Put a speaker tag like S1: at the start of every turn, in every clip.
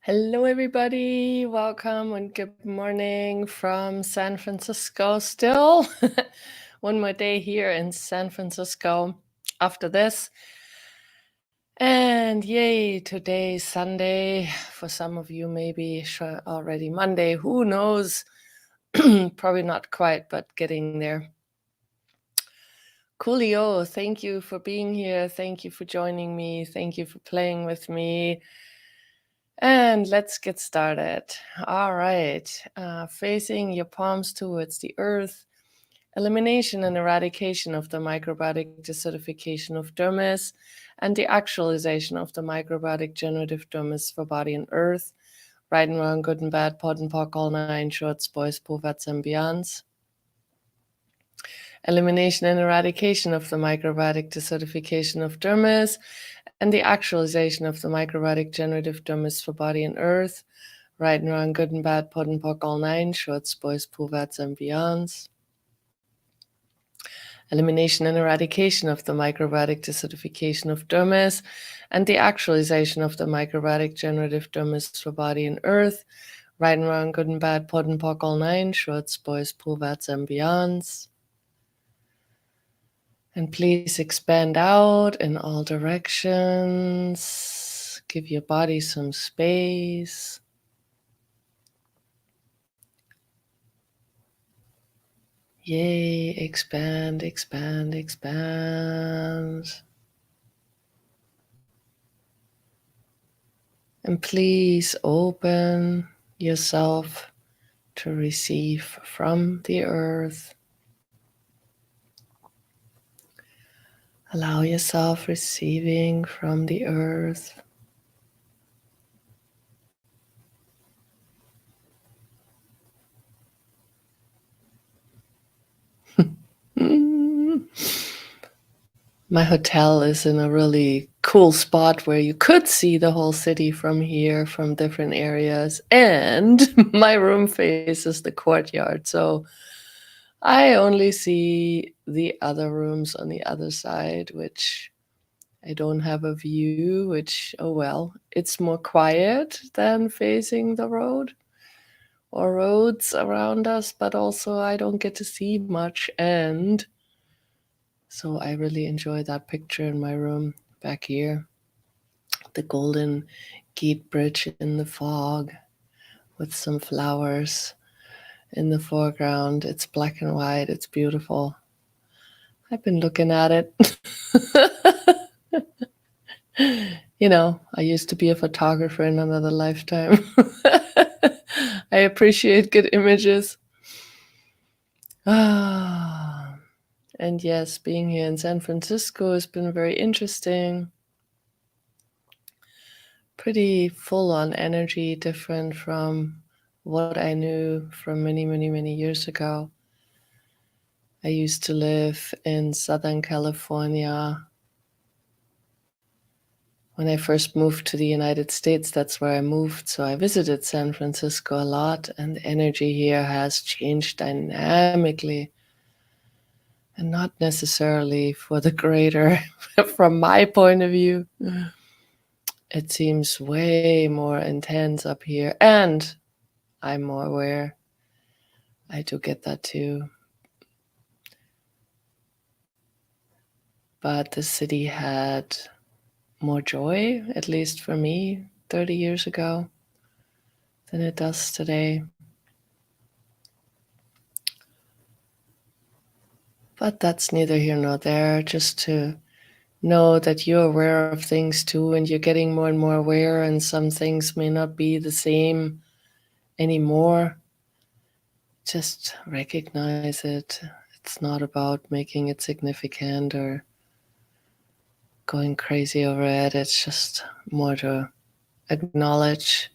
S1: Hello, everybody. Welcome and good morning from San Francisco. Still, one more day here in San Francisco after this. And yay, today's Sunday. For some of you, maybe already Monday. Who knows? Probably not quite, but getting there. Coolio, thank you for being here. Thank you for joining me. Thank you for playing with me. And let's get started. All right. Facing your palms towards the earth, elimination and eradication of the microbiotic desertification of dermis, and the actualization of the microbiotic generative dermis for body and earth. Right and wrong, good and bad, pod and pock, all nine shorts, boys, povats, and beyonds. Elimination and eradication of the microbiotic desertification of dermis, and the actualization of the microbiotic generative dermis for body and earth. Right and wrong, good and bad, pod and pock, all nine shorts, boys, povats, and beyonds. Elimination and eradication of the microbiotic desertification of dermis, and the actualization of the microbiotic generative dermis for body and earth. Right and wrong, good and bad, pod and pock, all nine shorts, boys, povats, and beyonds. And please expand out in all directions. Give your body some space. Yay, expand, expand, expand. And please open yourself to receive from the earth. Allow yourself receiving from the earth. My hotel is in a really cool spot where you could see the whole city from here, from different areas. And my room faces the courtyard. So I only see the other rooms on the other side, which I don't have a view, which, oh well, it's more quiet than facing the road or roads around us, but also I don't get to see much. And so I really enjoy that picture in my room back here. The Golden Gate Bridge in the fog with some flowers in the foreground. It's black and white. It's beautiful. I've been looking at it. You know, I used to be a photographer in another lifetime. I appreciate good images. Ah, and yes, being here in San Francisco has been very interesting. Pretty full on energy, different from what I knew from many, many, many years ago. I used to live in Southern California. When I first moved to the United States, that's where I moved. So I visited San Francisco a lot, and the energy here has changed dynamically. And not necessarily for the greater, from my point of view. It seems way more intense up here, and I'm more aware. I do get that too. But the city had more joy, at least for me, 30 years ago, than it does today. But that's neither here nor there, just to know that you're aware of things too, and you're getting more and more aware, and some things may not be the same anymore. Just recognize it. It's not about making it significant or going crazy over it. It's just more to acknowledge.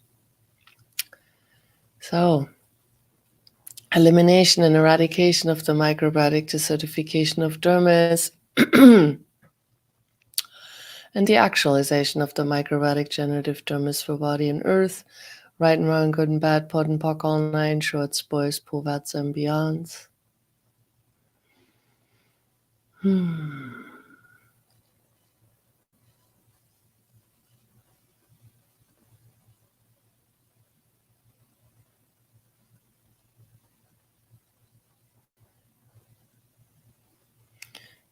S1: So, elimination and eradication of the microbiotic desertification of dermis and the actualization of the microbiotic generative dermis for body and earth. Right and wrong, good and bad, pod and pock, all nine shorts, boys, povats, and beyonds.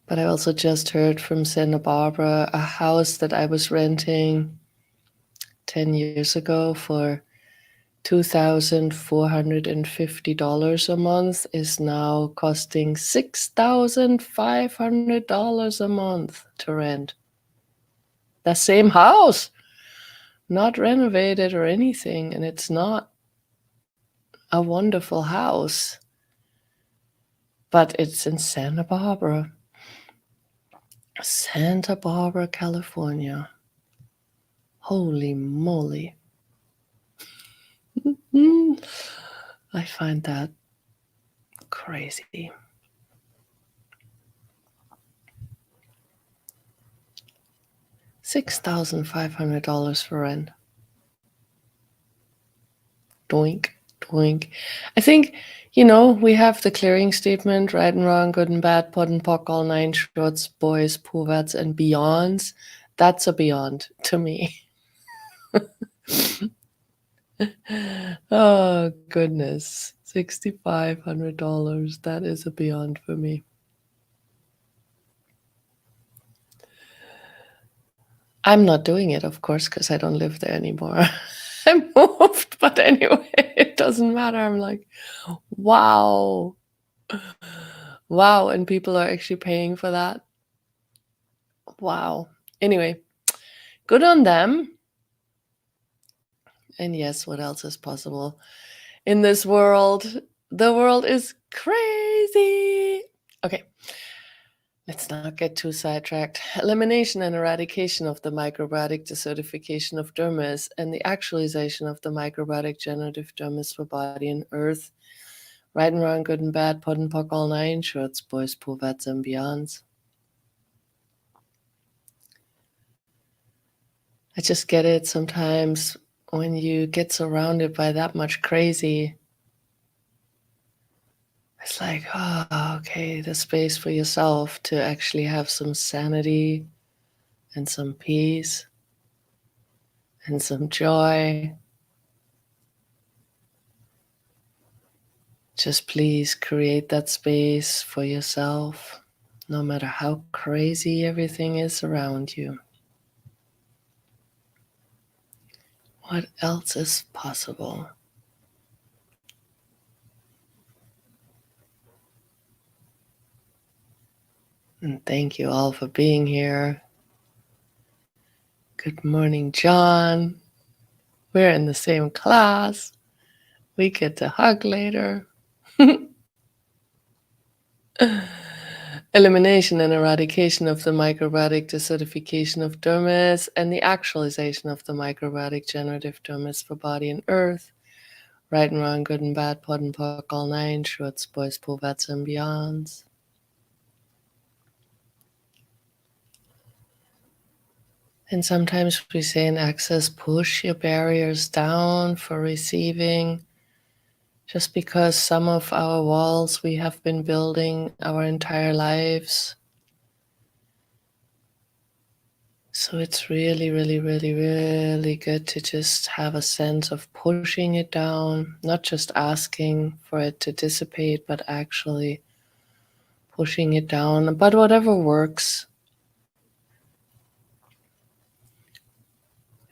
S1: But I also just heard from Santa Barbara, a house that I was renting 10 years ago for $2,450 a month is now costing $6,500 a month to rent. The same house, not renovated or anything, and it's not a wonderful house, but it's in Santa Barbara. Santa Barbara, California. Holy moly. I find that crazy. $6,500 for rent. Doink, doink. I think, we have the clearing statement, right and wrong, good and bad, pod and pock, all nine shorts, boys, poverts, and beyonds. That's a beyond to me. Oh, goodness. $6,500. That is a beyond for me. I'm not doing it, of course, because I don't live there anymore. I moved, but anyway, it doesn't matter. I'm like, wow. Wow, and people are actually paying for that. Wow. Anyway, good on them. And yes, what else is possible in this world? The world is crazy. Okay. Let's not get too sidetracked. Elimination and eradication of the microbiotic desertification of dermis and the actualization of the microbiotic generative dermis for body and earth. Right and wrong, good and bad, pod and pock, all nine shorts, boys, poverts, and beyonds. I just get it sometimes when you get surrounded by that much crazy. It's like, oh, okay, the space for yourself to actually have some sanity and some peace and some joy. Just please create that space for yourself, no matter how crazy everything is around you. What else is possible? And thank you all for being here. Good morning, John. We're in the same class. We get to hug later. Elimination and eradication of the microbiotic desertification of dermis and the actualization of the microbiotic generative dermis for body and earth. Right and wrong, good and bad, pod and pock, all nine shorts, boys, poverts, and beyonds. And sometimes we say in Access, push your barriers down for receiving, just because some of our walls we have been building our entire lives. So it's really, really, really, really good to just have a sense of pushing it down, not just asking for it to dissipate, but actually pushing it down. But whatever works.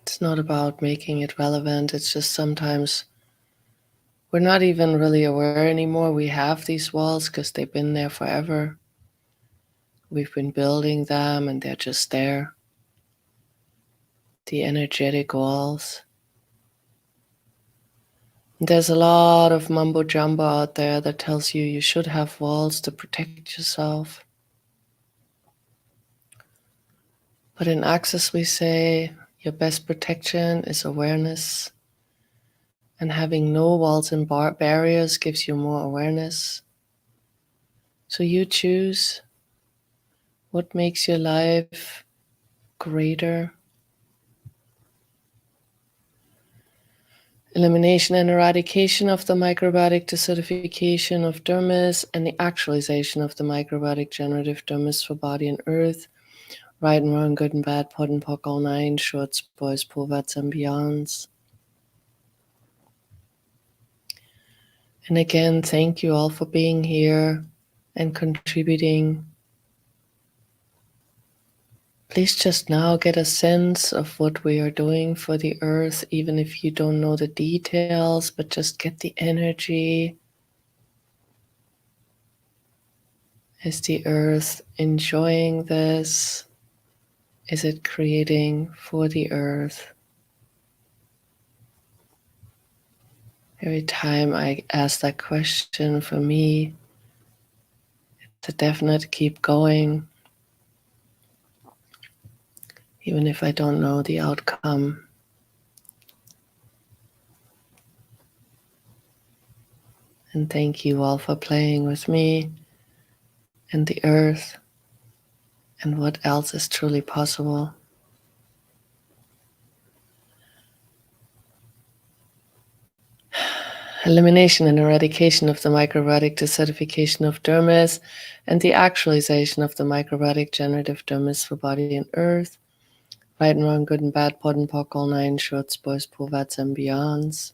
S1: It's not about making it relevant. It's just sometimes we're not even really aware anymore. We have these walls because they've been there forever. We've been building them and they're just there. The energetic walls. There's a lot of mumbo jumbo out there that tells you should have walls to protect yourself. But in Access, we say your best protection is awareness. And having no walls and barriers gives you more awareness. So you choose what makes your life greater. Elimination and eradication of the microbiotic desertification of dermis and the actualization of the microbiotic generative dermis for body and earth. Right and wrong, good and bad, pod and pock, all nine shorts, boys, poverts, and beyonds. And again, thank you all for being here and contributing. Please just now get a sense of what we are doing for the earth, even if you don't know the details, but just get the energy. Is the earth enjoying this? Is it creating for the earth? Every time I ask that question, for me, it's a definite keep going, even if I don't know the outcome. And thank you all for playing with me and the earth and what else is truly possible. Elimination and eradication of the microbiotic desertification of dermis and the actualization of the microbiotic generative dermis for body and earth. Right and wrong, good and bad, pod and pock, all nine shorts, boys, povats, and beyonds.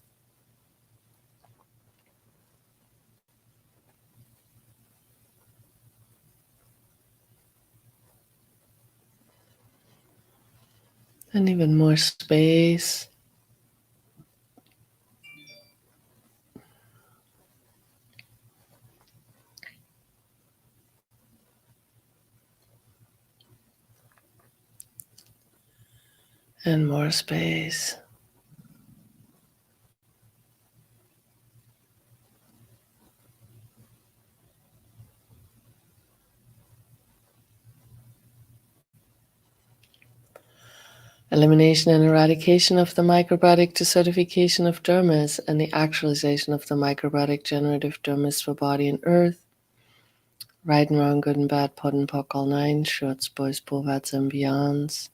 S1: And even more space. And more space. Elimination and eradication of the microbiotic desertification of dermis and the actualization of the microbiotic generative dermis for body and earth. Right and wrong, good and bad, pod and pock, all nine shorts, boys, povats, and beyonds.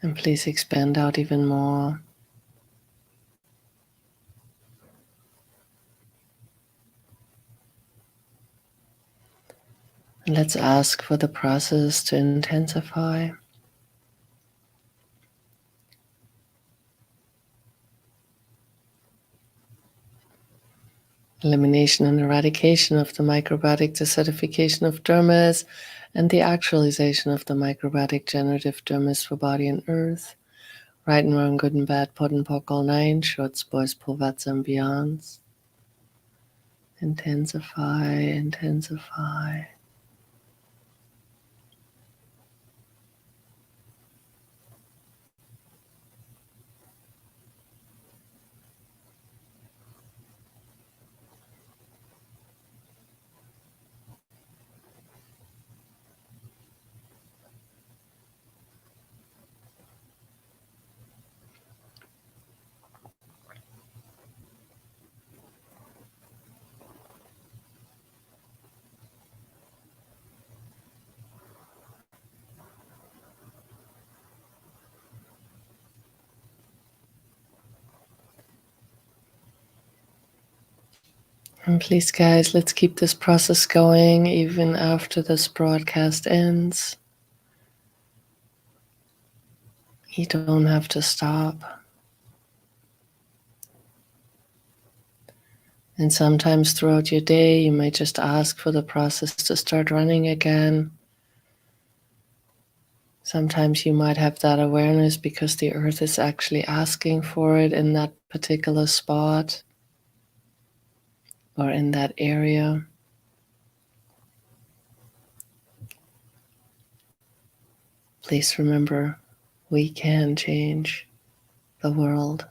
S1: And please expand out even more. And let's ask for the process to intensify. Elimination and eradication of the microbiotic desertification of dermis and the actualization of the microbiotic generative dermis for body and earth. Right and wrong, good and bad, pod and pock, all nine shorts, boys, povats, and beyonds. Intensify, intensify. And please, guys, let's keep this process going even after this broadcast ends. You don't have to stop. And sometimes throughout your day, you might just ask for the process to start running again. Sometimes you might have that awareness because the earth is actually asking for it in that particular spot or in that area. Please remember, we can change the world.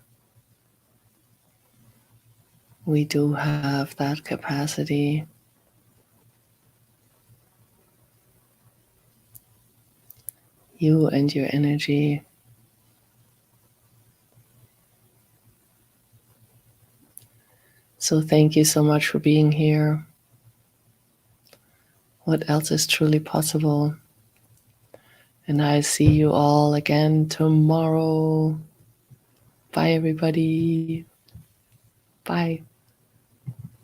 S1: We do have that capacity. You and your energy. So thank you so much for being here. what else is truly possible. And I see you all again tomorrow. Bye, everybody. Bye.